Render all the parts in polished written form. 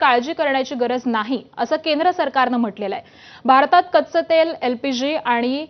काळजी करण्याची गरज नाही असं केंद्र सरकारनं म्हटलेलं आहे। भारतात कच्चं तेल, एलपीजी आणि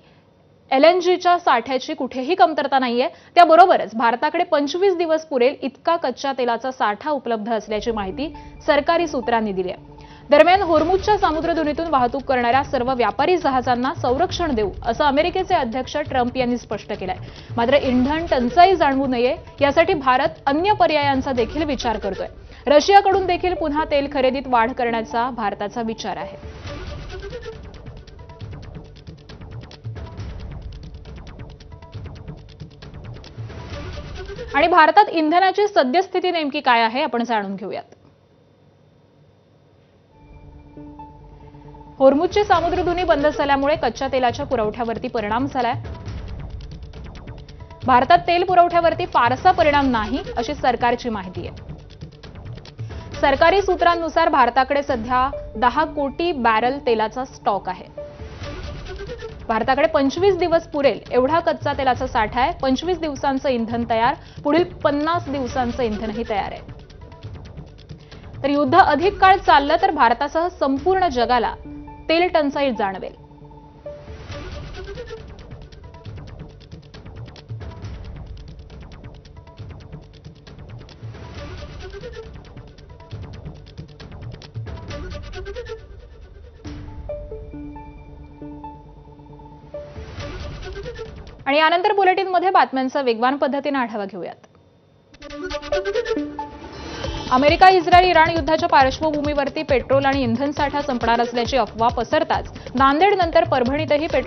एलएनजीच्या साठ्याची कुठेही कमतरता नाहीये। त्याबरोबरच भारताकडे 25 दिवस पुरेल इतका कच्च्या तेलाचा साठा उपलब्ध असल्याची माहिती सरकारी सूत्रांनी दिली आहे। दरम्यान होर्मुझच्या सामुद्रधुनीतून वाहतूक करणाऱ्या सर्व व्यापारी जहाजांना संरक्षण देऊ असं अमेरिकेचे अध्यक्ष ट्रम्प यांनी स्पष्ट केलंय। मात्र इंधन टंचाई जाणवू नये यासाठी भारत अन्य पर्यायांचा देखील विचार करतोय। रशियाकडून देखील पुन्हा तेल खरेदीत वाढ करण्याचा भारताचा विचार आहे। आणि भारतात इंधनाची सद्यस्थिती नेमकी काय आहे आपण जाणून घेऊयात। होर्मुझची सामुद्रधुनी बंद झाल्यामुळे कच्च्या तेलाच्या पुरवठ्यावरती परिणाम झालाय। भारतात तेल पुरवठ्यावरती फारसा परिणाम नाही अशी सरकारची माहिती आहे। सरकारी सूत्रांनुसार भारताकडे सध्या 10 कोटी बॅरल तेलाचा स्टॉक आहे। भारताकडे 25 दिवस पुरेल एवढा कच्चा तेलाचा साठा आहे। 25 दिवसांचं इंधन तयार, पुढील 50 दिवसांचं इंधनही तयार आहे। तर युद्ध अधिक काळ चाललं तर भारतासह संपूर्ण जगाला तेल टंचाई जाणवेल। आणि यानंतर बुलेटिनमध्ये बातम्यांचा वेगवान पद्धतीने आढावा घेऊयात। अमेरिका, इस्रायल, इराण युद्धाच्या पार्श्वभूमीवरती पेट्रोल आणि इंधन साठा संपणार असल्याची अफवा पसरताच नांदेड नंतर परभणीतही पेट्रोल